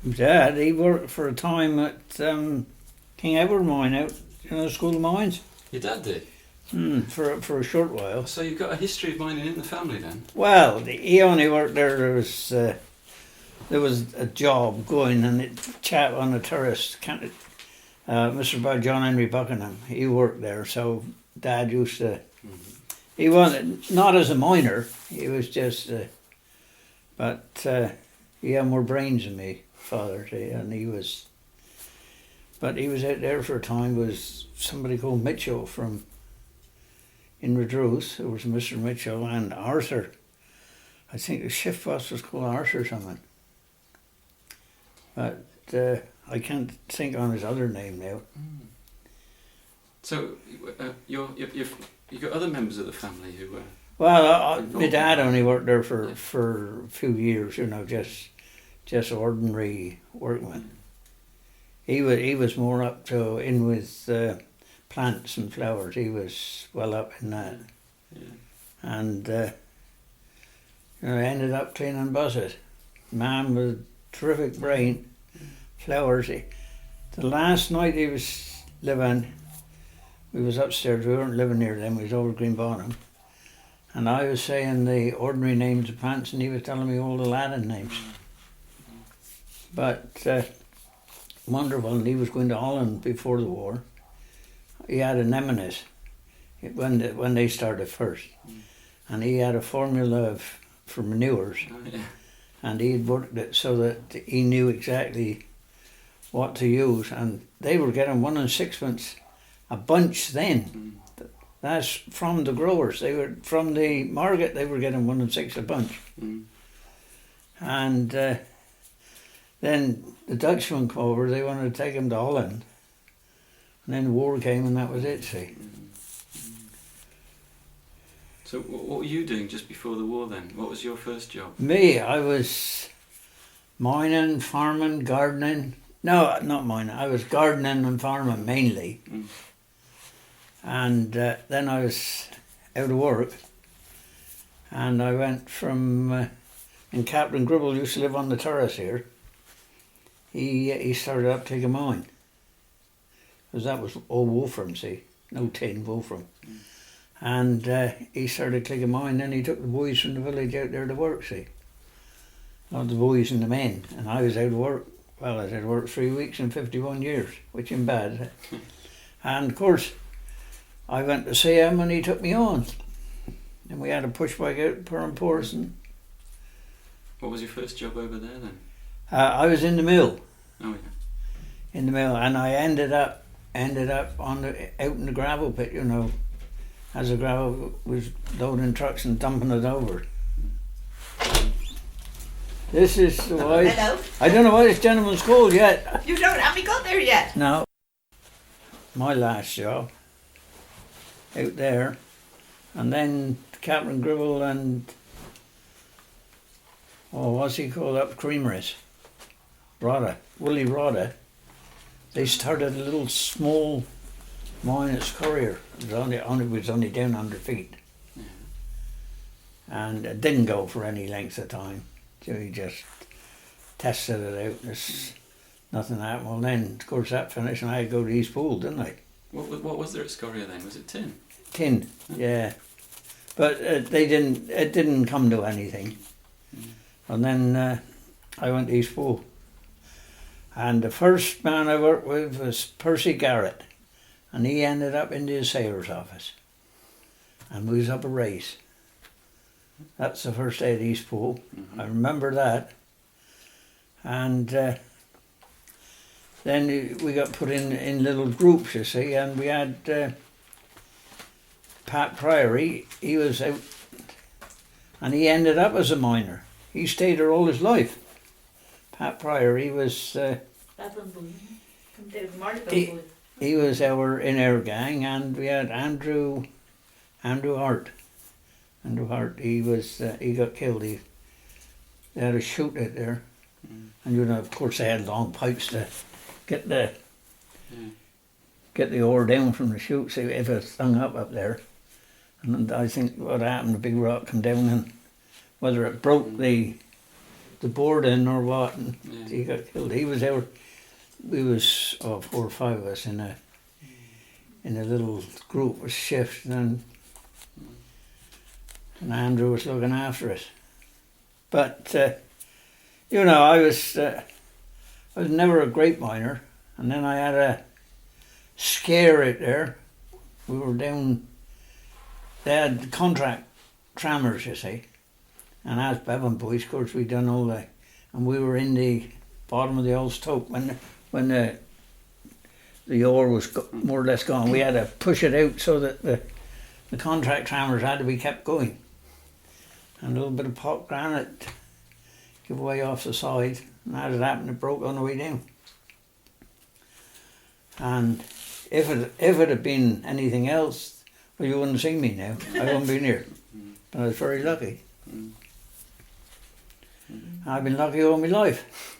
Dad, he worked for a time at King Edward Mine out, School of Mines. Your dad did? For a short while. So you've got a history of mining in the family then? Well, he only worked there. There was a job going, and a chap on the terrace, Mr. John Henry Buckingham, he worked there. So Dad used to. He wasn't not as a miner. He was just, but he had more brains than me, father, and he was. But he was out there for a time. Was somebody called Mitchell from. In Redruth, there was Mr. Mitchell and Arthur. I think the shift boss was called Arthur something. But I can't think on his other name now. So you've got other members of the family who were. Well, my dad only worked there for a few years. Just ordinary workman. He was more up to in with. Plants and flowers, he was well up in that. Yeah. And I ended up cleaning buses. Man with a terrific brain, flowers. The last night he was living, we was upstairs, we weren't living near them, we was over Green Bottom. And I was saying the ordinary names of plants and he was telling me all the Latin names. But wonderful, and he was going to Holland before the war. He had an eminence when they started first, and he had a formula for manures, and he'd worked it so that he knew exactly what to use, and they were getting 1 and 6pence a bunch then. That's from the growers. They were from the market. They were getting 1 and 6 a bunch, and then the Dutchman came over. They wanted to take him to Holland. And then the war came and that was it, see. So what were you doing just before the war then? What was your first job? Me, I was mining, farming, gardening. No, not mining. I was gardening and farming mainly. And then I was out of work. And I went from, and Captain Gribble used to live on the terrace here. He started up to take a mine. Because that was all Wolfram, see, no tin, Wolfram. And he started clicking mine, then he took the boys from the village out there to work, see. Not the boys and the men, and I was out of work. Well, I was out of work 3 weeks and 51 years, which ain't bad. And of course, I went to see him and he took me on. And we had a push bike out Perham Porson. What was your first job over there then? I was in the mill. Oh yeah. In the mill, and I ended up out in the gravel pit, as the gravel was loading trucks and dumping it over. This is the way. Hello. I don't know what this gentleman's called yet. You haven't got there yet? No. My last job out there, and then Captain Gribble and what's he called up creameries? Willie Rodder. They started a little small mine at Scurrier. It was only down 100 feet. And it didn't go for any length of time. So he just tested it out. There's nothing happened. Well then, of course, that finished and I had to go to East Pool, didn't I? What was there at Scurrier then? Was it tin? Tin, yeah. But it didn't come to anything. And then I went to East Pool. And the first man I worked with was Percy Garrett, and he ended up in the sailor's office, and we was up a race. That's the first day at East Pool. I remember that. And then we got put in little groups, you see, and we had Pat Priory. He was out, and he ended up as a miner. He stayed there all his life. Pat Pryor, he was he was in our gang, and we had Andrew Hart. Andrew Hart, he got killed. They had a shoot out there, and of course they had long pipes to get the ore down from the chute, see if it hung up there. And I think what happened, the big rock come down, and whether it broke the the board in or what, and Yeah. he got killed. He was out. We was 4 or 5 of us in a little group with shift, and Andrew was looking after it. But you know, I was never a great miner, and then I had a scare out there. We were down. They had contract trammers, you see, and as Bevan boys, of course, we done all that, and we were in the bottom of the old stoke when the ore was more or less gone. We had to push it out so that the contract trammers had to be kept going, and a little bit of pot granite give away off the side, and as it happened, it broke on the way down. And if it had been anything else, well, you wouldn't have seen me now. I wouldn't been here. But I was very lucky. I've been lucky all my life.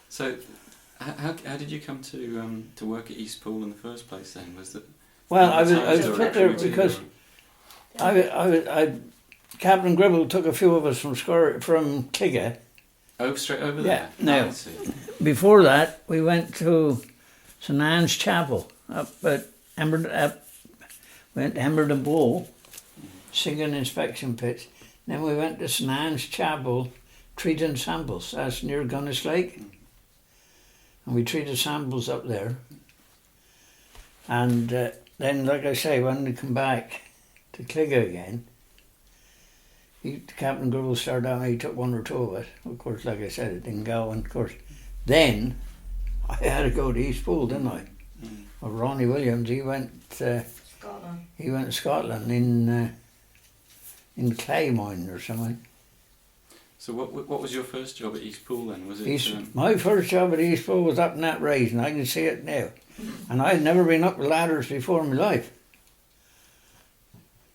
So, how did you come to work at East Pool in the first place? Then was that? Well, I was put there because Captain Gribble took a few of us from Cligga. Oh, straight over Yeah. there. Now, I see. before that, we went to St.Ives Chapel up at went to Emberden Bowl, singing inspection pits. Then we went to St.Ives Chapel, treating samples. That's near Gunnis Lake. And we treated samples up there. And then, like I say, when we come back to Cligga again, Captain Gribble started out and he took 1 or 2 of us. Of course, like I said, it didn't go. And of course, then I had to go to East Pool, didn't I? Well, Ronnie Williams, he went Scotland. He went to Scotland in clay mine or something. So what was your first job at East Pool then? Was it? My first job at East Pool was up in that raise, and I can see it now. And I had never been up the ladders before in my life.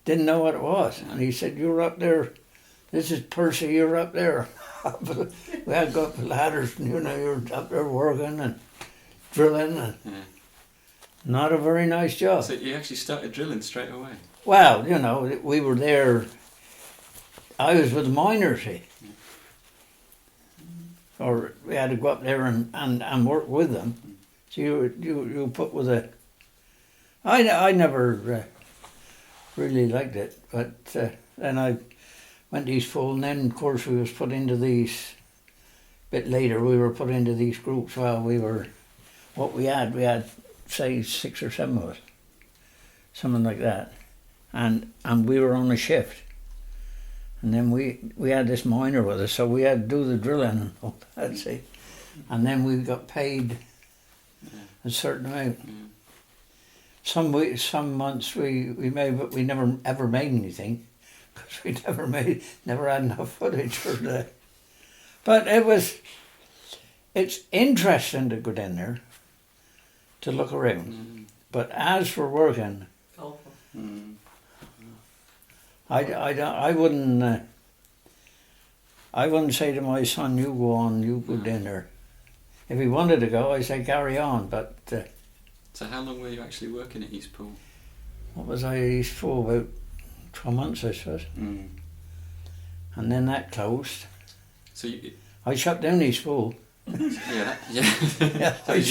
Didn't know what it was. And he said, "You're up there. This is Percy. You're up there." We had to go up the ladders, and you're up there working and drilling, and not a very nice job. So you actually started drilling straight away? Well, we were there. I was with the miners, see. Or we had to go up there and work with them. So you put with a... I never really liked it, but then I went to East Pool, and then of course we was put into these, a bit later we were put into these groups while we were, we had say 6 or 7 of us, something like that, and we were on a shift. And then we had this miner with us, so we had to do the drilling and all that, see. And then we got paid a certain amount. Some months we made, but we never ever made anything because we never had enough footage for that. But it's interesting to go down there to look around. But as for working, I wouldn't say to my son, "You go on, you go down there." If he wanted to go, I say carry on. But so how long were you actually working at East Pool? what was I at East Pool? About 12 months, I suppose. And then that closed. So I shut down East Pool. yeah. Yeah, I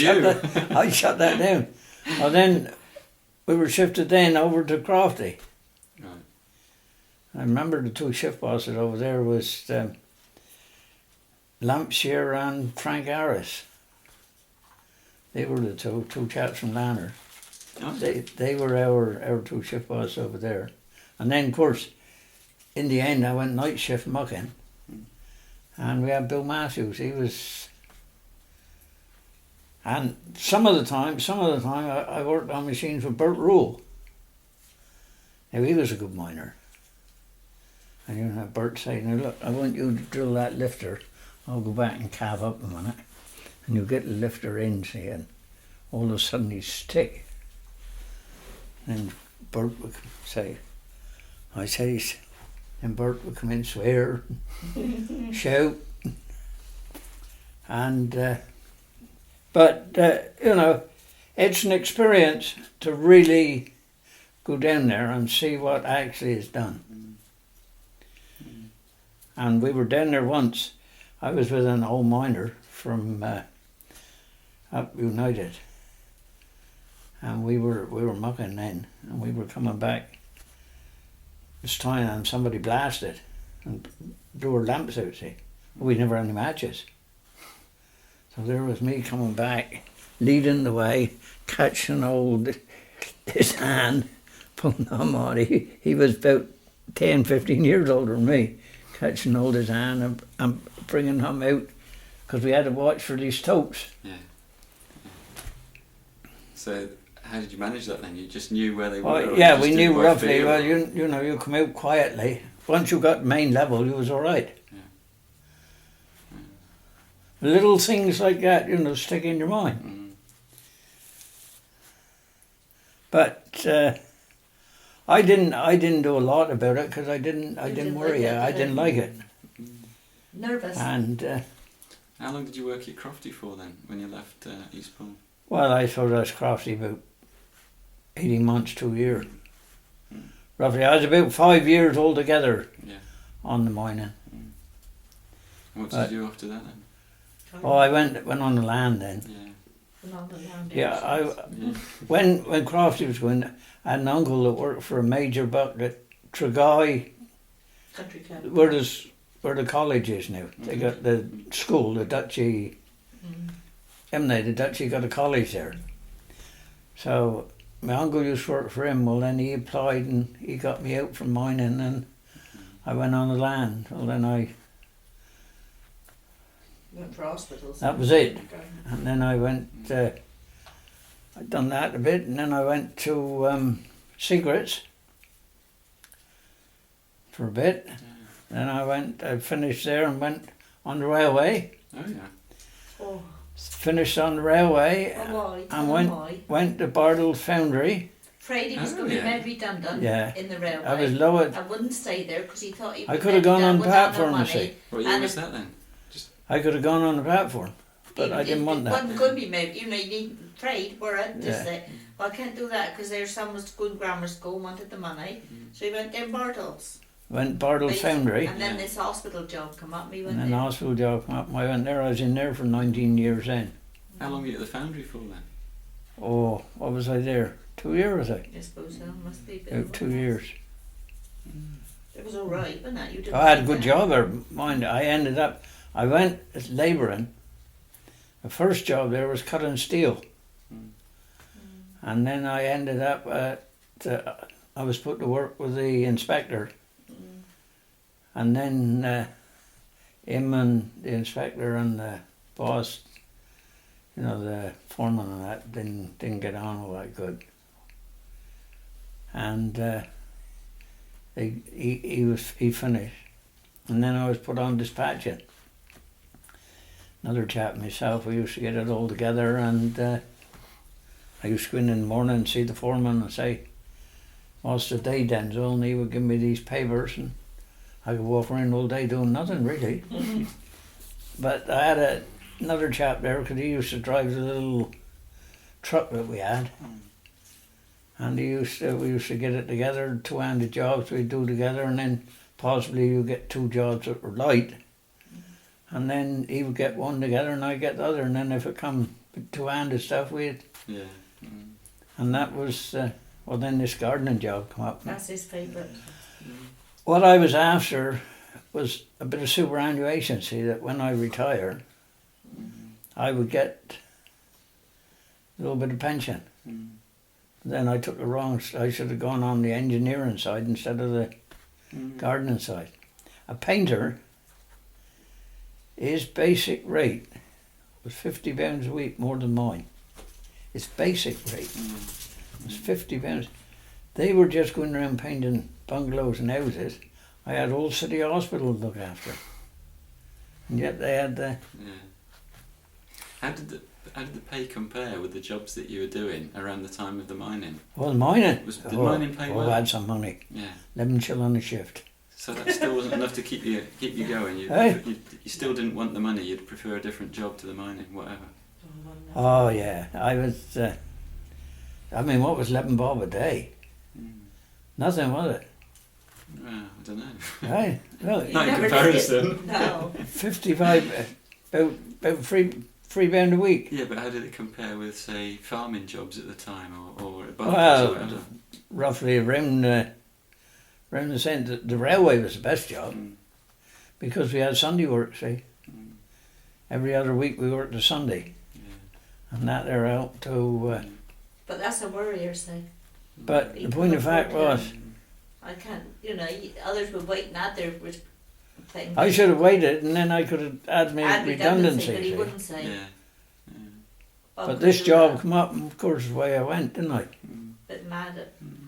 shut that down. Well, then we were shifted then over to Crofty. Right. I remember the 2 shift bosses over there was Lampshire and Frank Harris. They were the two chaps from Lanner. Oh. They were our 2 shift bosses over there. And then, of course, in the end, I went night shift mucking. And we had Bill Matthews. He was... And some of the time, I worked on machines with Bert Rule. Now, he was a good miner. And Bert saying, "Now look, I want you to drill that lifter. I'll go back and calve up a minute." And you get the lifter in, see, and all of a sudden he'd stick. And Bert would say, and Bert would come in, swear, shout. And, but it's an experience to really go down there and see what actually is done. And we were down there once. I was with an old miner from up United, and we were mucking then, and we were coming back this time, and somebody blasted and blew our lamps out. See, we never had any matches, so there was me coming back, leading the way, catching hold his hand, pulling him on. He was about 10, 15 years older than me, catching hold his hand and bringing him out, because we had to watch for these totes. Yeah. So how did you manage that then? You just knew where they were? Oh, or yeah, you just we did knew by roughly. feel? Well, you know, you come out quietly. Once you got main level, you was all right. Yeah. Little things like that, you know, stick in your mind. Mm. But I didn't do a lot about it because I didn't didn't worry. like it, I didn't like it. Nervous. And How long did you work at Crofty for then, when you left East Pool? well, I thought I was crafty about 18 months, 2 years. Mm. Roughly, I was about 5 years altogether Yeah. on the mining. And what did you do after that then? Oh, I went on the land then. Yeah. Yeah, Yeah. when Crafty was going, I had an uncle that worked for a major buck at Treguy, Country club. where the college is now. They got the school, the Duchy. The Duchy got a college there. So my uncle used to work for him. Well, then he applied and he got me out from mining, and I went on the land. Well, then Went for hospitals. that was it. And then I went. I'd done that a bit, and then I went to Secrets for a bit. Then I finished there and went on the railway. Oh yeah. Oh, Finished on the railway why? and went to Bardell Foundry. Afraid he was Oh, going to yeah. be made redundant Yeah. in the railway. I was lowered. I wouldn't stay there because he thought he I would could have gone on the without no platform, you money. see. What year And was that then? I could have gone on the platform, but I didn't want It that. wasn't going to be made. You know, you need afraid, were it? Just Yeah. say, well, I can't do that because their son was going grammar school and wanted the money. So he went down Bartles. Went Bardell Foundry, And then Yeah. this hospital job come up and he went and then the there. hospital job came up. I went there. I was in there for 19 years then. How long were you at the foundry for then? Oh, what was I there? 2 years, I think. I suppose so. Must be a bit About of 2 work. years. It was all right, wasn't it? You didn't I had a think good that. job there. Mind, I ended up. I went as labouring. The first job there was cutting steel, and then I ended up at. I was put to work with the inspector, and then him and the inspector and the boss, you know, the foreman and that didn't get on all that good, and he finished, and then I was put on dispatching. Another chap and myself, we used to get it all together, and I used to go in the morning and see the foreman and say, "What's the day, Denzel?" And he would give me these papers, and I could walk around all day doing nothing really. But I had another chap there because he used to drive the little truck that we had, and we used to get it together, two-handed jobs we'd do together, and then possibly you get two jobs that were light, and then he would get one together and I'd get the other, and then if it come with two-handed stuff we'd, Yeah. and that was well, then this gardening job come up. That's his favourite. What I was after was a bit of superannuation, see, that when I retire I would get a little bit of pension. Then I took the wrong. I should have gone on the engineering side instead of the gardening side. A painter, his basic rate was £50 a week more than mine. His basic rate was £50. They were just going around painting bungalows and houses. I had Old City Hospital to look after, and yet they had the. Yeah. How did the pay compare with the jobs that you were doing around the time of the mining? Well, mining. Did mining pay well? I had some money. Yeah. 11 shilling a shift. So that still wasn't enough to keep you going. Hey? You still didn't want the money. You'd prefer a different job to the mining, whatever. Oh yeah, I was. I mean, what was 11 bob a day? Nothing, was it? Well, I don't know. Right? Well, You Not in never did comparison. it. No. 55, about £3 a week. Yeah, but how did it compare with, say, farming jobs at the time, or at Barclays or Well, whatever? roughly around the same. The railway was the best job Mm. because we had Sunday work. See, Mm. every other week we worked a Sunday, Yeah. and that they're out to. Mm. But that's a worrier thing. But You the point couldn't of fact afford was, to- I can't, others were waiting at their thing. I should have waited, and then I could have had my Add redundancy. but he see. wouldn't say. Yeah. Yeah. Bob But could this do job that. come up, and of course, the way I went, didn't I? Mm. Bit mad at Mm.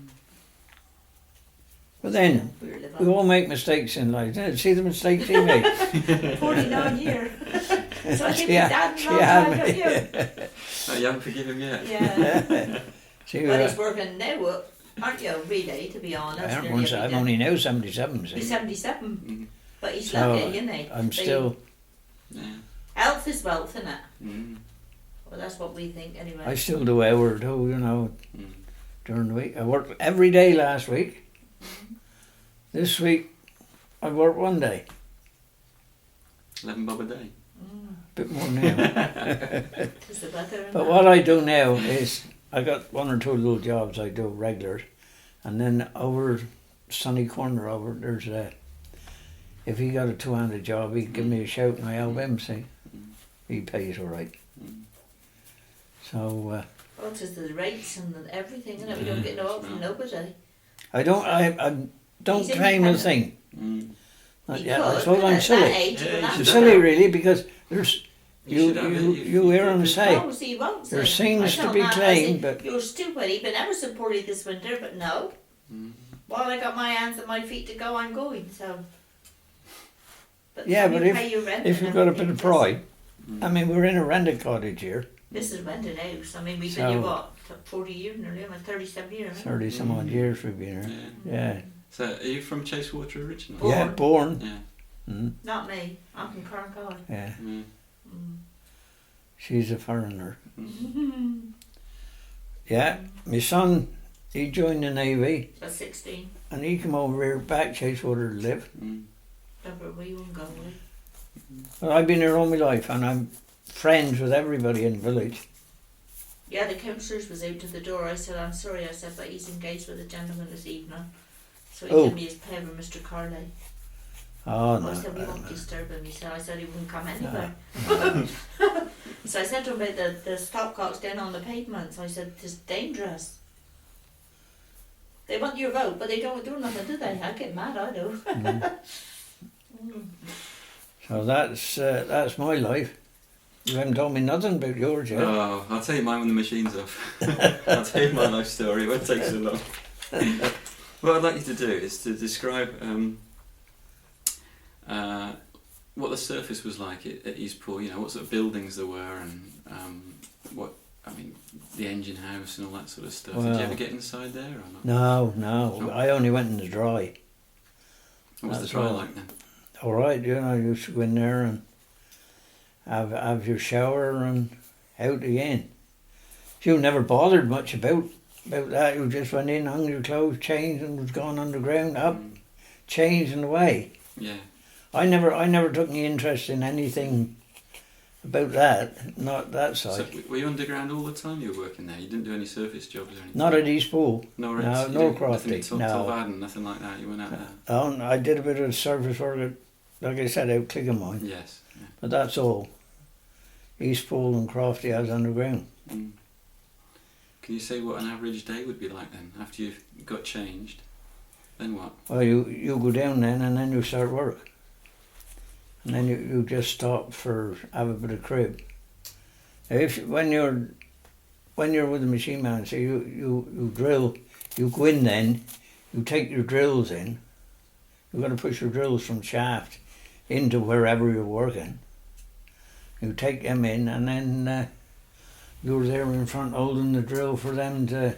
But then we were we living. all make mistakes in life. See the mistakes he made. 49 years. So I think She he's had- had she long had time, don't you? Oh, you haven't forgiven him yet? Yeah. See, But he's working now, aren't you, really, to be honest? I'm, nearly every I'm day. only now 77. He's See, 77, Mm. but he's So, lucky, isn't he? I'm So still. Yeah. Health is wealth, isn't it? Mm. Well, that's what we think anyway. I still do hour too, Mm. during the week. I worked every day last week. This week, I worked one day. 11 bob a day. Bit more now. It's the weather and But that. what I do now is I got one or two little jobs I do regular, and then over Sunny Corner over there's a. If he got a two-handed job, he'd give me a shout and I help him. See, he pays all right. Mm. So Oh, it's just the rates and the everything, and we don't get no help from nobody. I don't He's claim a independent. thing. Mm. Not He yet. I could, suppose but I'm at silly. that age, Yeah, he would you have I'm should to. silly really because there's You should have it. you hear him say No, see, he won't say. there seems I to tell be Matt, I claim, say, but you're stupid. You've been ever supported this winter, but no. Mm. While I got my hands and my feet to go, I'm going. So. But Yeah, can but you if- pay your rent if and you've got a bit everything, of pride, Mm. I mean we're in a rented cottage here, This is rented house. I mean, we've So- been here what 40 years nearly. I'm 37 years. 30 some odd years we've been here. Yeah. Yeah, So, are you from Chasewater originally? Born. yeah, born. Yeah. Mm, Not me. I'm from Cornwall. yeah, Yeah. she's a foreigner. Mm. Yeah, my son, he joined the Navy At 16. and he came over here back Chasewater to live. Mm. Remember we won't go away. Well, I've been here all my life and I'm friends with everybody in the village. Yeah, the councillors was out to the door. I said, I'm sorry. I said, but he's engaged with a gentleman this evening. So he Oh. gave me his pen with Mr. Carley. Oh I no, said, we no, won't no. disturb him. He said, I said he wouldn't come anywhere. So I said to him about the stopcocks down on the pavements. I said, it's dangerous. They want your vote, but they don't do nothing, do they? I get mad, I do. Mm. So that's my life. You haven't told me nothing about yours yet. Oh, I'll tell you mine when the machine's off. I'll tell you my life story. It won't take so long. What I'd like you to do is to describe what the surface was like at Eastpool. You know, what sort of buildings there were, and the engine house and all that sort of stuff. Did Well- you ever get inside there or not? No. Oh. I only went in the dry. What was the That's trial all. like then? All right, I used to go in there and have your shower and out again. You never bothered much about that. You just went in, hung your clothes, changed, and was gone underground, up, Mm. changed and away. Yeah. I never took any interest in anything about that, not that So side. were you underground all the time you were working there? You didn't do any surface jobs or anything? Not at East Pool. Nor no, at, you nor didn't- nothing Crofty, at Tul- no. Tulvaden, nothing like that. You went out there. I did a bit of surface work, like I said, out Clickamine, Yes. Yeah. but that's all. East Pool and Crofty I was underground. Mm. Can you say what an average day would be like then, after you've got changed? Then what? Well, you go down then and then you start work. And then you just stop for have a bit of crib. Now when you're with the machine man, so you drill, you go in then, you take your drills in, you've got to push your drills from shaft into wherever you're working. You take them in and then you're there in front holding the drill for them to.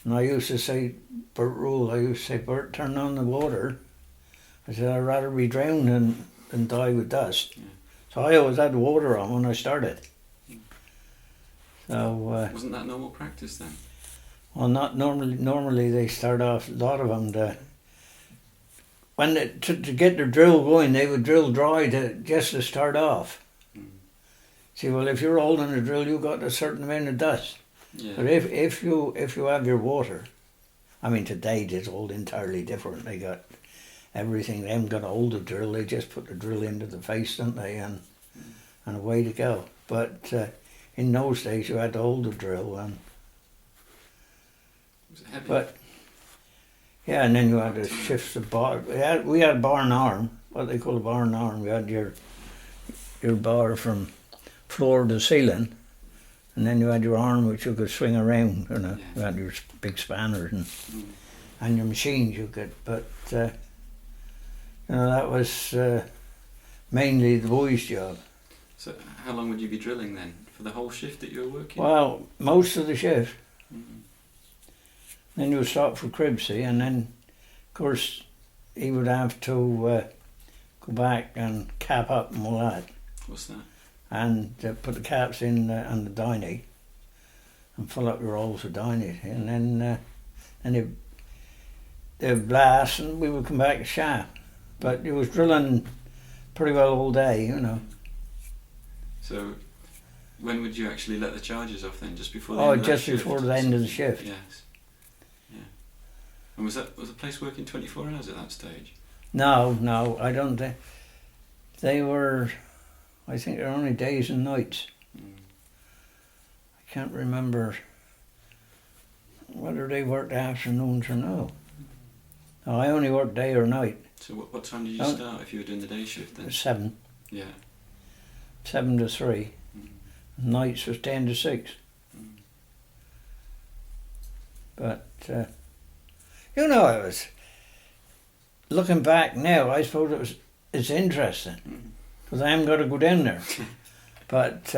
And I used to say, Bert Rule, Bert, turn on the water. I said, I'd rather be drowned than die with dust. Yeah. So I always had the water on when I started. So, Wasn't that normal practice then? well, not normally. Normally they start off, a lot of them, when to get the drill going, they would drill dry just to start off. Mm. See, well, if you're holding a drill, you've got a certain amount of dust. Yeah. But if you have your water, I mean, today it's all entirely different. They got everything. They haven't got to hold the drill. They just put the drill into the face, don't they, and away to go. But in those days, you had to hold the drill, and Was it heavy? but yeah, and then you had to shift the bar. We had barn arm, what they call a barn arm. We had your bar from floor to ceiling, and then you had your arm which you could swing around. You know, Yeah. you had your big spanners Mm. and your machines you could. But you know, that was mainly the boys' job. So how long would you be drilling then? For the whole shift that you were working? Well, most of the shift. Mm. Then you would stop for Cribsey, and then, of course, he would have to go back and cap up and all that, What's that? and put the caps in on the diney, and fill up your rolls of diney, and then they'd blast, and we would come back to shaft. But it was drilling pretty well all day, you know. So when would you actually let the charges off then? Just before the Oh, end of that just shift? before the end of the shift. Yes. Yeah. And was the place working 24 hours at that stage? No, I don't think. They were, I think they're only days and nights. Mm. I can't remember whether they worked afternoons or no. No, I only worked day or night. So what time did you Oh. start if you were doing the day shift then? 7 Yeah. to 3. Mm. Nights was 10 to 6. Mm. But you know, I was looking back now. I suppose it's interesting Mm. because I haven't got to go down there. But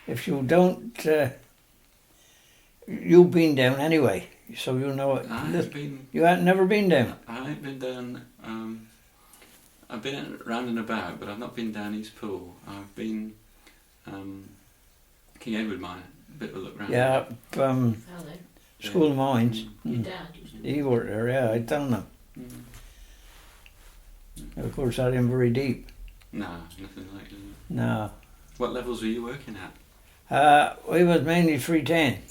if you don't, you've been down anyway, so you know it. You had never been down. I ain't been down. I've been round and about, but I've not been down East Pool. I've been King Edward Mine, a bit of a look round. Yeah, Hello. School of Mines. Your Mm. dad used to He worked there. Yeah, I tell him. Mm. Of course, that ain't very deep. Nah, nothing like that. No, What levels were you working at? we was mainly 310,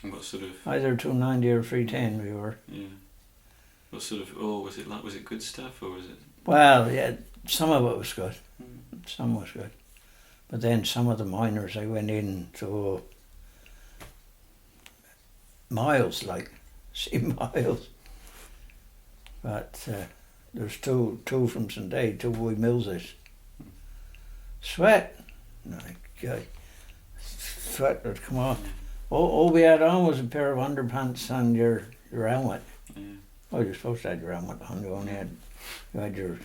And what sort of? either 290 or 310. We were. Yeah. What sort of? Oh, was it like? Was it good stuff or was it? Well, yeah, some of it was good. Mm. Some was good. But then some of the miners, they went in to miles, like, see miles. But there's two from St.Ives, 2 boy Millses. Sweat. My God. Sweat would come off. All we had on was a pair of underpants and your helmet. Yeah. Oh, you're supposed to have your helmet on. You had your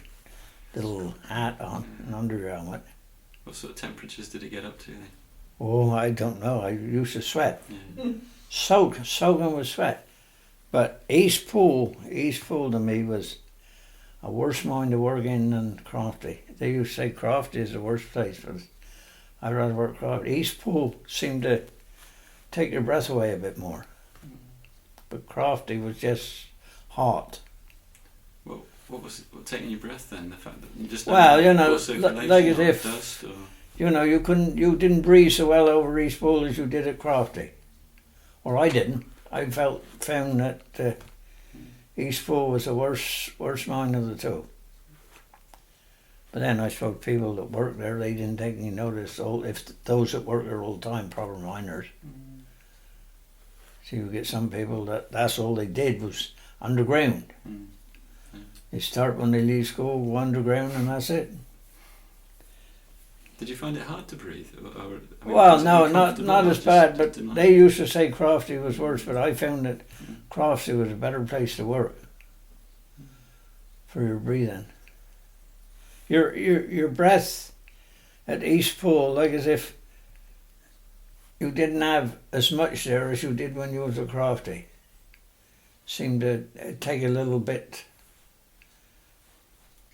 little hat on and under your helmet. What sort of temperatures did it get up to then? Oh, I don't know. I used to sweat. Yeah. Soaking with sweat. But East Pool to me was a worse mine to work in than Crofty. They used to say Crofty is the worst place, but I'd rather work Crofty. East Pool seemed to take your breath away a bit more. But Crofty was just hot. Well, what was taking your breath then? The fact that you just Well, you know, poor circulation like as or if- dust or You know, you didn't breathe so well over East Pool as you did at Crofty. Or I didn't. I found that East Pool was the worst mine of the two. But then I suppose people that worked there, they didn't take any notice. If those that work there all the time, proper miners. So you get some people that's all they did was underground. Mm. They start when they leave school, go underground, and that's it. Did you find it hard to breathe? Or, I mean, Well, was it no, uncomfortable not or as just bad, but didn't like they it? used to say Crofty was worse, but I found that Crofty was a better place to work for your breathing. Your breath at East Pool, like as if you didn't have as much there as you did when you was at Crofty. Seemed to take a little bit,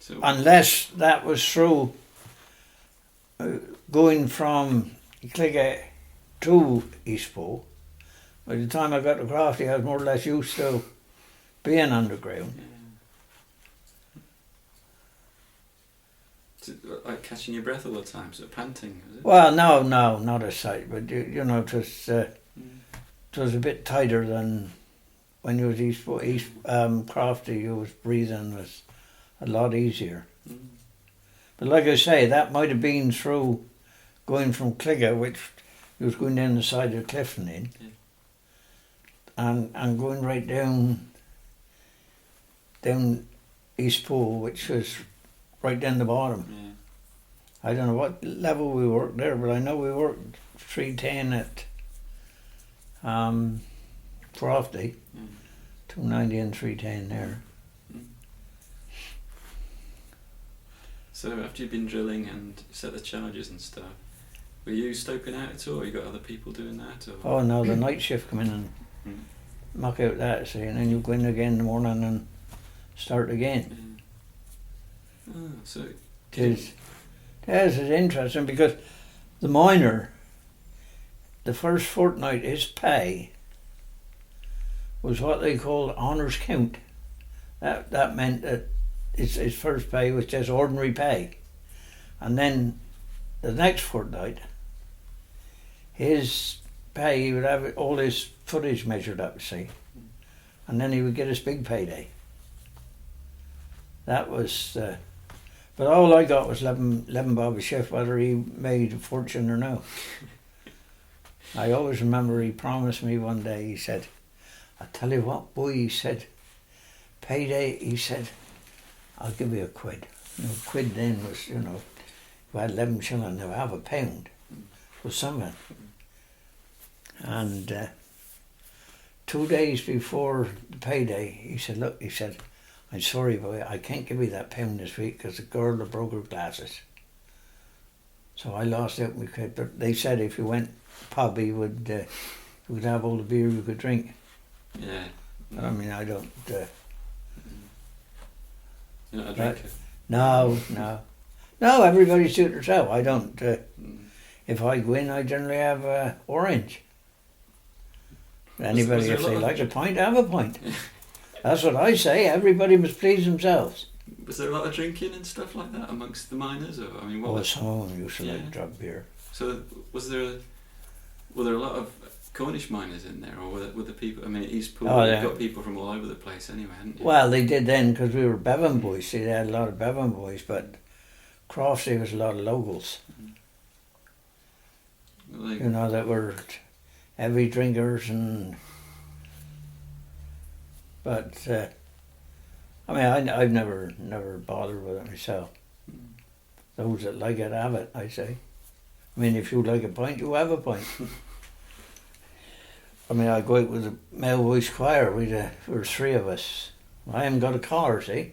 So, unless that was through going from Cligga to East Pool. By the time I got to Crofty, I was more or less used to being underground. Like catching your breath all the time, sort of panting, was it? Well, no, not a sight, but you know, it was a bit tighter than when you was east Crofty. You was breathing was a lot easier. But like I say, that might have been through going from Cligga, which you was going down the side of Clifton in, and going right down East Pool, which was right down the bottom. Yeah. I don't know what level we worked there, but I know we worked 310 at Crofty, 290 and 310 there. So after you've been drilling and set the charges and stuff, were you stoping out at all, or you got other people doing that? Or? Oh no, the night shift come in and knock out that, see, and then you go in again in the morning and start again. Oh, so It's interesting because the miner, the first fortnight, his pay was what they called honours count. That meant that his first pay was just ordinary pay, and then the next fortnight, his pay, he would have all his footage measured up, see, and then he would get his big payday. That was. But all I got was 11 bob a shift, whether he made a fortune or no. I always remember he promised me one day, he said, "I'll tell you what, boy," he said, "payday," he said, "I'll give you a quid." You know, quid then was, you know, you had 11 shilling, now half a pound was something. And 2 days before the payday, he said, "Look," he said, "I'm sorry, boy, I can't give you that pound this week because the girl that broke her glasses." So I lost out my quid. But they said if you went pub, he would have all the beer you could drink. Yeah. But I mean, I don't. You're not a drinker? No. Everybody suit herself. I don't. If I go in, I generally have orange. Anybody, if they like a pint, have a pint. That's what I say. Everybody must please themselves. Was there a lot of drinking and stuff like that amongst the miners? Or I mean, what? Was, some of them used to like drug beer. So were there a lot of Cornish miners in there, or were the people? I mean, East Pool, you've got people from all over the place anyway, hadn't you? Well, they did then because we were Bevan boys. See, they had a lot of Bevan boys, but Crofty was a lot of locals. You know, that were heavy drinkers and. But I mean, I've never bothered with it myself. Those that like it have it, I say. I mean, if you like a pint, you have a pint. I mean, I go out with a male voice choir. There were three of us. I haven't got a car, see.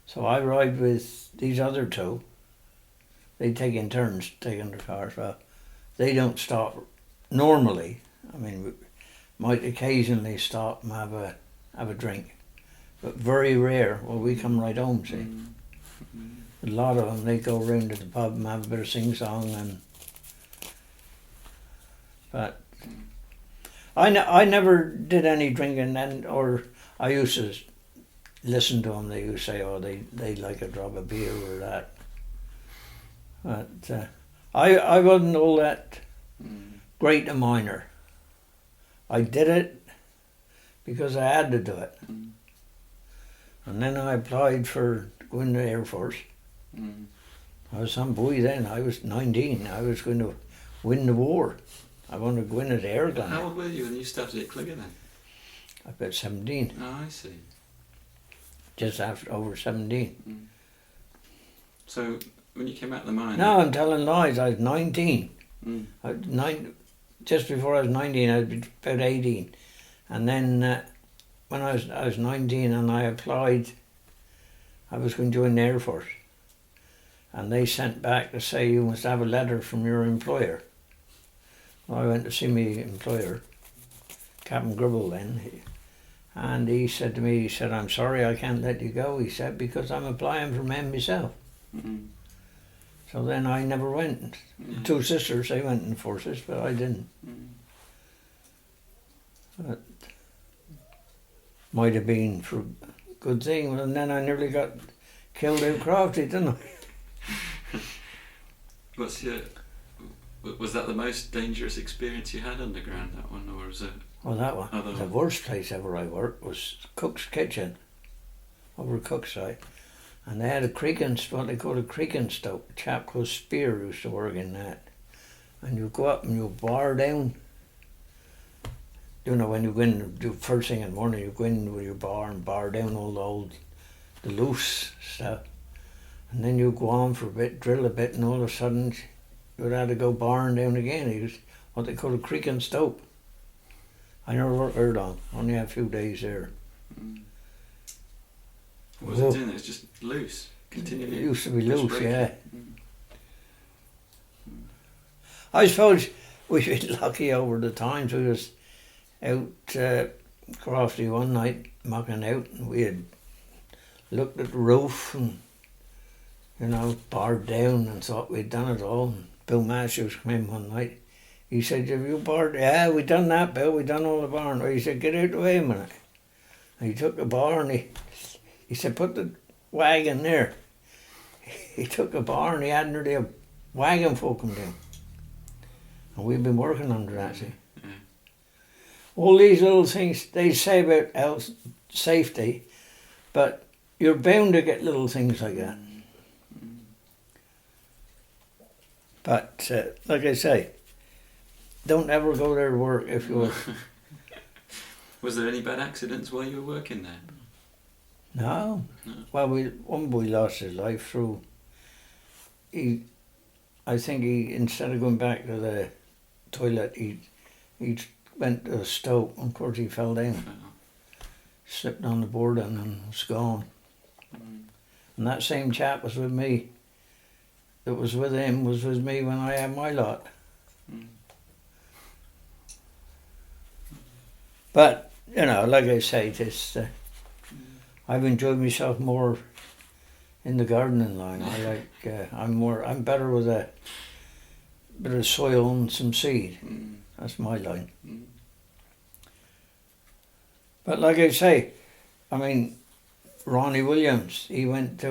So I ride with these other two. They take in turns taking their cars. Well, they don't stop normally. I mean, we might occasionally stop and have a drink, but very rare. Well, we come right home, see. A lot of them, they go round to the pub and have a bit of sing-song but I never did any drinking then, or I used to listen to them. They used to say, "Oh, they like a drop of beer or that." But I wasn't all that great a miner. I did it because I had to do it. And then I applied for going to the Air Force. I was some boy then. I was 19. I was going to win the war. I wanted to go in as air gunner. How old were you when you started at Cligga then? About 17. Oh, I see. Just after over 17. So when you came out of the mine... No, I'm telling lies. I was 19. Just before I was 19, I was about 18. And then when I was 19 and I applied, I was going to join the Air Force. And they sent back to say you must have a letter from your employer. Well, I went to see my employer, Captain Gribble then, and he said to me, he said, "I'm sorry I can't let you go," he said, "because I'm applying for men myself." So then I never went. Two sisters, they went in the forces, but I didn't. But might have been for a good thing, and then I nearly got killed out crafty, didn't I? Was that the most dangerous experience you had underground, that one, or was it? Well, that one. The worst place ever I worked was Cook's Kitchen, over Cook's side. And they had what they called a creaking stove. A chap called Spear used to work in that. And you go up and you bar down. You know, when you go in, do first thing in the morning, you go in with your bar and bar down all the loose stuff. And then you go on for a bit, drill a bit, and all of a sudden you would have to go barring down again. It was what they call a creaking stove. I never worked there long, only had a few days there. What was it doing? It was just loose, continually. It used to be loose, yeah. I suppose we've been lucky over the times. We was out crafty one night, mucking out, and we had looked at the roof and, you know, barred down and thought we'd done it all. And Bill Matthews came in one night. He said, "Have you barred?" "Yeah, we done that, Bill. We done all the barring." He said, "Get out of the way a minute." And he took the bar and he said, "Put the wagon there." He took a bar and he had nearly a wagon full come down. And we've been working under that, see. All these little things they say about health, safety, but you're bound to get little things like that. But like I say, don't ever go there to work if you were. Was there any bad accidents while you were working there? No. Well, one boy lost his life through. I think instead of going back to the toilet, he went to a stove. And of course, he fell down, slipped on the board and was gone. And that same chap was with me. That was with him was with me when I had my lot. But you know, like I say, I've enjoyed myself more in the gardening line. I like. I'm better with a bit of soil and some seed. That's my line. But like I say, I mean, Ronnie Williams. He worked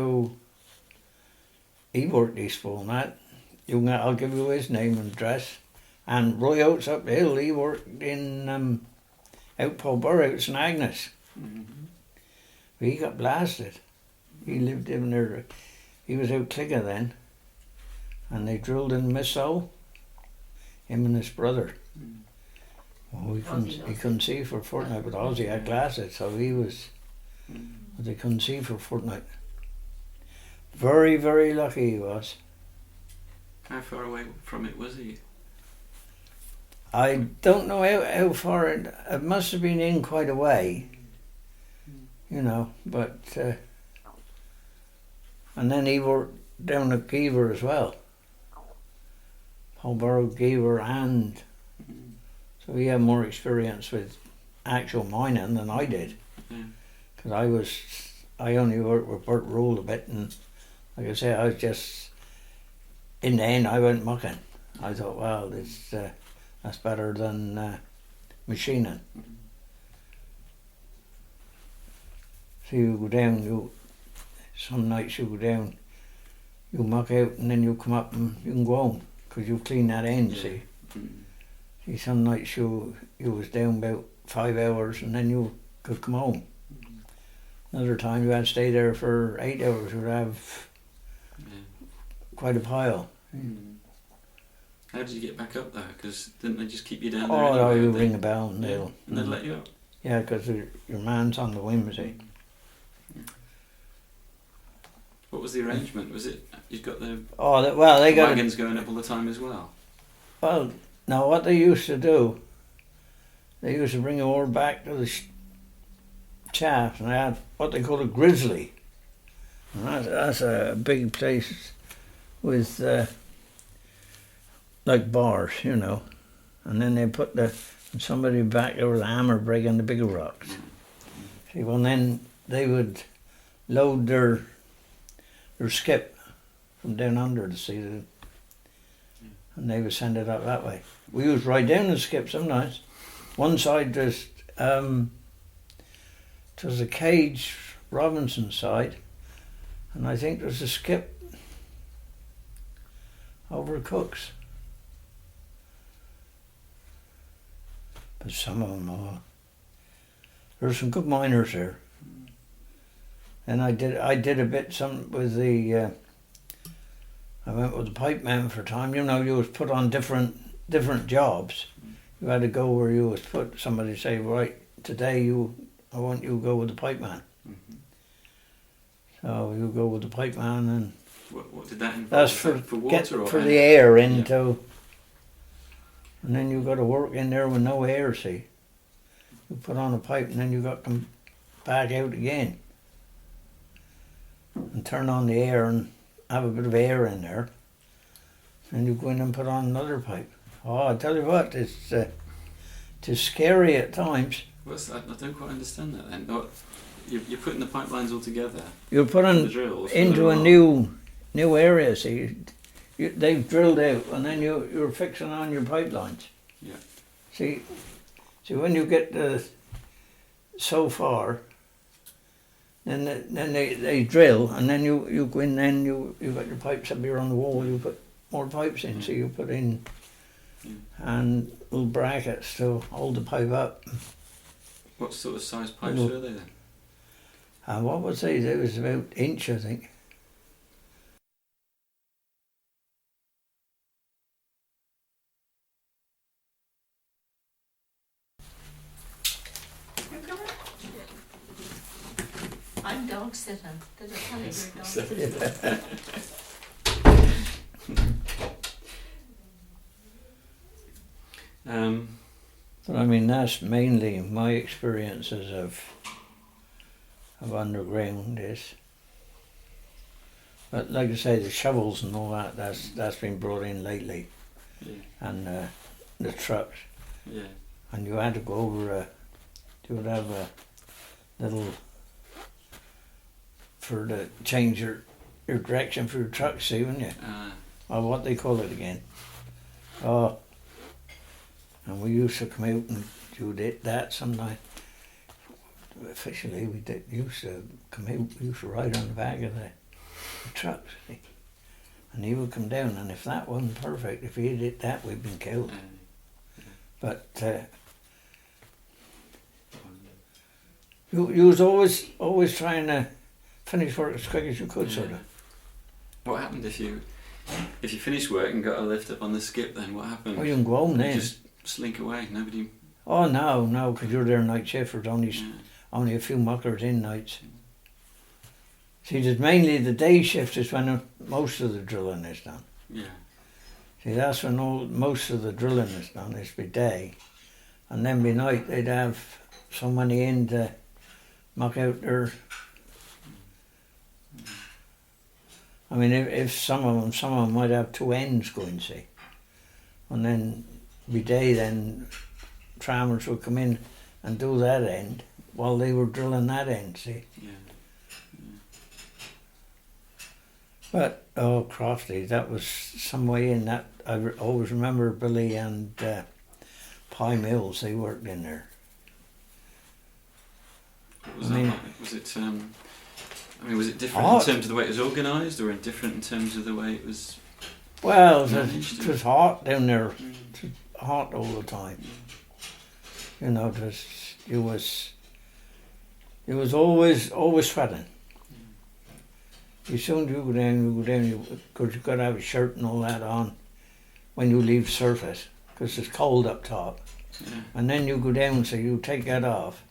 Eastbourne. I'll give you his name and address. And Roy Oates up the hill. He worked in out Paulborough, out St. Agnes. He got blasted. He lived in there. He was out Clicker then, and they drilled in Missile. Him and his brother. Well, he couldn't see for a fortnight, but Ozzy had glasses, so he was. But they couldn't see for a fortnight. Very, very lucky he was. How far away from it was he? I don't know how far it must have been in quite a way. You know, but and then he worked down at Geaver as well. Paulborough, Geaver, and so he had more experience with actual mining than I did. Because I only worked with Bert Rule a bit, and like I say, I was just in the end I went mucking. I thought, well, that's better than machining. So you go down, some nights you go down, you muck out and then you come up and you can go home because you clean that end, see. See, some nights you was down about 5 hours and then you could come home. Another time you had to stay there for 8 hours, you'd have quite a pile. How did you get back up though? Because didn't they just keep you down there? Oh, no, you ring a bell and they'd let you up. Yeah, because your man's on the whim, see. What was the arrangement? Was it you've got the they got wagons going up all the time as well? Well, now what they used to do, they used to bring the ore back to the shaft, and they had what they call a grizzly. And that's a big place with like bars, you know. And then they put somebody back there with a hammer breaking the bigger rocks. See, well then they would load their skip from down under to see the, and they would send it up that way. We used to ride down the skip sometimes. One side just there's a cage Robinson side, and I think there's a skip over Cooks. But some of them there's some good miners there. And I did a bit with the I went with the pipe man for a time. You know, you was put on different jobs. You had to go where you was put. Somebody say, right, today I want you to go with the pipe man. Mm-hmm. So you go with the pipe man, and what did that involve? that's for water for the air into. Yeah. And then you got to work in there with no air. See, you put on a pipe, and then you got to come back out again and turn on the air and have a bit of air in there. And you go in and put on another pipe. Oh, I tell you what, it's scary at times. What's that? I don't quite understand that then. You're putting the pipelines all together. You're putting into a new area. See, they've drilled out, and then you're fixing on your pipelines. Yeah. See, when you get so far, then they drill, and then you go in. Then you got your pipes up here on the wall. You put more pipes in. So you put in and little brackets to hold the pipe up. What sort of size pipes were they then? And what was they? It was about inch, I think. I'm dog sitting. Did I tell you you're dog sitting? But I mean, that's mainly my experiences of underground is. But like I say, the shovels and all that's been brought in lately, and the trucks. Yeah. And you had to go over you would have a little for to change your direction for your truck, see, wouldn't you? Or what they call it again. Oh. And we used to come out and do that sometimes. Officially, we used to come out, we used to ride on the back of the truck, see? And he would come down, and if that wasn't perfect, if he did that, we'd been killed. But you was always trying to finish work as quick as you could, sort of. What happened if you finished work and got a lift up on the skip? Then what happened? Oh, you can go home then. Just slink away. Nobody. Oh no, because you're there night shift. There's only a few muckers in nights. See, there's mainly the day shift is when most of the drilling is done. Yeah. See, that's when most of the drilling is done. It's by day, and then by night they'd have somebody in to muck out their. I mean, if some of them might have two ends going, see, and then by day then trammers would come in and do that end while they were drilling that end, see. Yeah. But Crofty, that was some way in that. I always remember Billy and Pye Mills. They worked in there. What was that like? Was it? Was it different in terms of the way it was organised, or indifferent in terms of the way it was? Well, it was hot down there. It was hot all the time. You know, it was always sweating. As soon as you go down, because you've got to have a shirt and all that on when you leave surface, because it's cold up top. Yeah. And then you go down, so you take that off,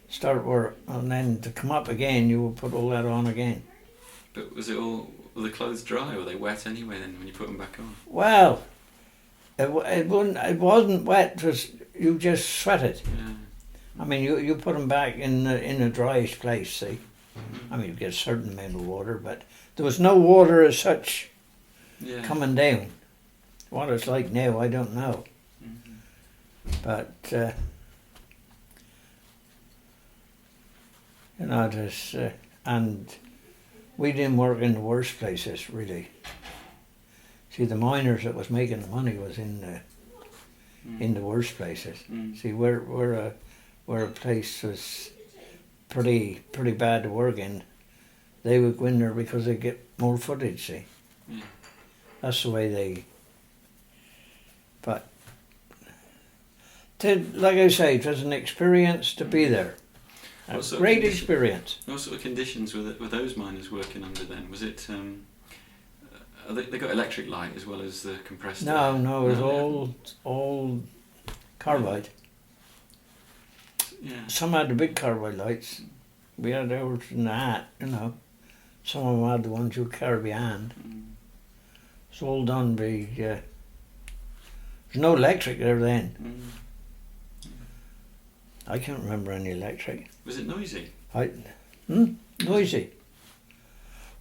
start work, and then to come up again, you will put all that on again. But were the clothes dry, or were they wet anyway then when you put them back on? Well, it wasn't wet, you just sweated. Yeah. I mean, you put them back in a dryish place, see. I mean, you get a certain amount of water, but there was no water as such coming down. What it's like now, I don't know. Mm-hmm. But, you know, and we didn't work in the worst places, really. See, the miners that was making the money was in the worst places. See, where a place was pretty bad to work in, they would go in there because they get more footage, see. Yeah. That's the way they... But, like I say, it was an experience to be there. A great experience. What sort of conditions were those miners working under then? Was it... they got electric light as well as the compressed air? No, it was all carbide. Yeah. Some had the big carbide lights. We had ours in the hat, you know. Some of them had the ones you carry behind. It's all done by... there's no electric there then. I can't remember any electric. Was it noisy? Noisy.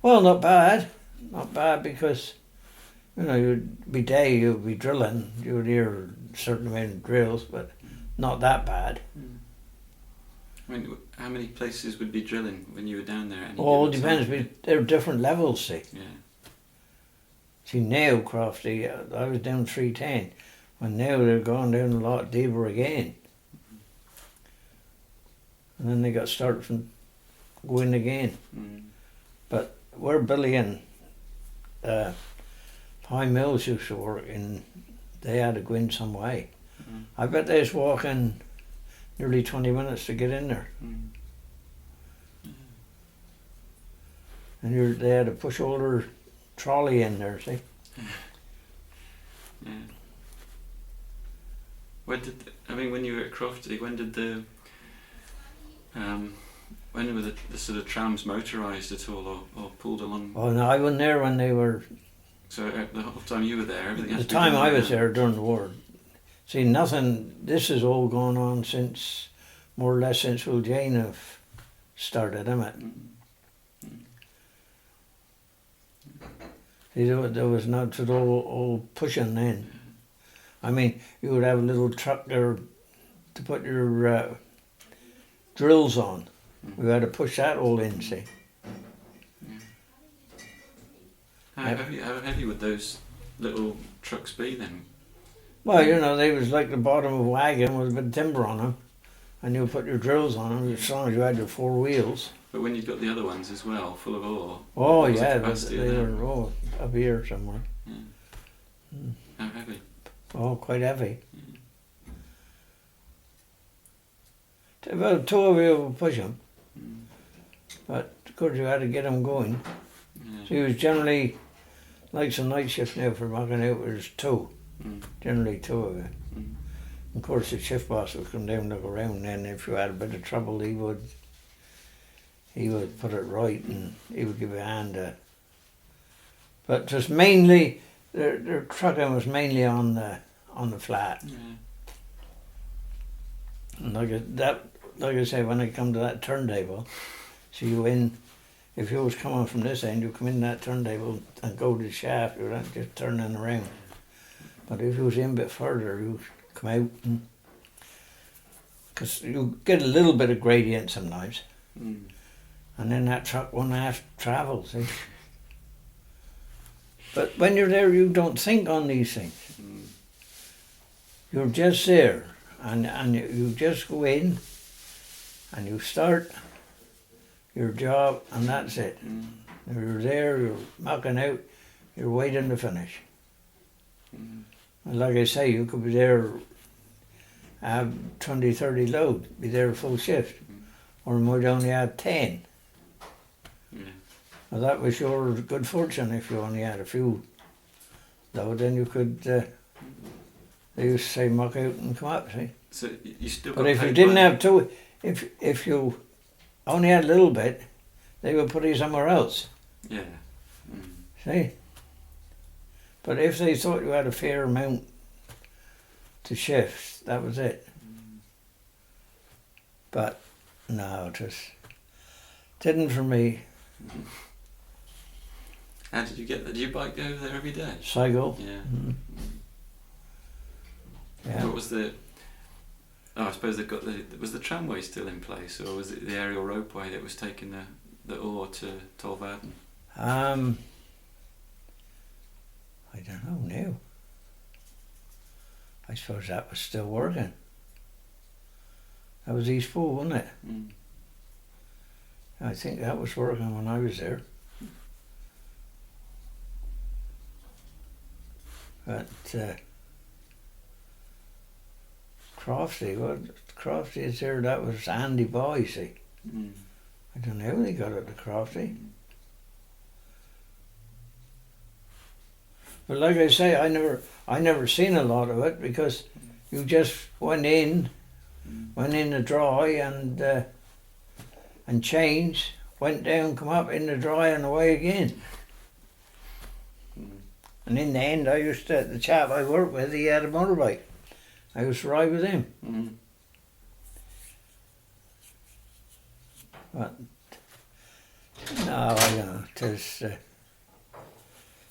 Well, not bad. Not bad because, you know, you'd be drilling. You would hear a certain amount of drills, but not that bad. I mean, how many places would be drilling when you were down there? It depends. There are different levels, see. Yeah. See, now, Crofty, I was down 310. And now they're going down a lot deeper again. And then they got started from going again. But where Billy and Pine Mills used to work in, they had to go in some way. I bet they was walking nearly 20 minutes to get in there. And they had to push all their trolley in there, see? Yeah. When you were at Crofty, when were the sort of trams motorised at all or pulled along? Oh no, I wasn't there when they were... So the whole time you were there, everything had The to be time done I was there during the war. See, this has all gone on since, more or less since Will Jane have started, isn't it? See, there was not all pushing then. I mean, you would have a little truck there to put your drills on. We had to push that all in, see. How heavy would those little trucks be then? Well, you know, they was like the bottom of a wagon with a bit of timber on them. And you would put your drills on them as long as you had your 4 wheels. But when you've got the other ones as well, full of ore. Oh yeah, they were up here somewhere. Yeah. How heavy? Oh, quite heavy. About 2 of you would push them. But of course you had to get them going. So it was generally, like some night shift now for mucking out, was 2. Generally 2 of you. Of course the shift boss would come down and look around, and then if you had a bit of trouble he would put it right and he would give you a hand. But just mainly, their trucking was mainly on the flat. And like I say, when I come to that turntable, so if you was coming from this end, you come in that turntable and go to the shaft, you're not just turning around. But if you was in a bit further, you come out, because you get a little bit of gradient sometimes. And then that truck won't have to travel, see. But when you're there, you don't think on these things. You're just there, and you just go in, and you start your job, and that's it. You're there, you're mucking out, you're waiting to finish. And like I say, you could be there, have 20, 30 load, be there full shift, or you might only have 10. Well, that was your good fortune if you only had a few. Though then you could, they used to say muck out and come up, see. So you still but if you didn't have 2, if you only had a little bit, they would put you somewhere else. Yeah. See? But if they thought you had a fair amount to shift, that was it. But no, it didn't for me. How did you get there? Did you bike over there every day? Cycle. Yeah. Yeah. What was the... I suppose they've got was the tramway still in place, or was it the aerial ropeway that was taking the ore to Tolvaden? I don't know now. I suppose that was still working. That was East Pool, wasn't it? I think that was working when I was there. But Crofty is there. That was Andy Boy, see. Mm. I don't know how they got it to Crofty. But like I say, I never seen a lot of it because you just went in the dry and changed, went down, come up in the dry and away again. And in the end, the chap I worked with, he had a motorbike. I used to ride with him. Mm. But no, I don't know.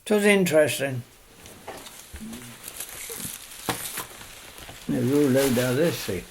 It was interesting. They ruled out this, see.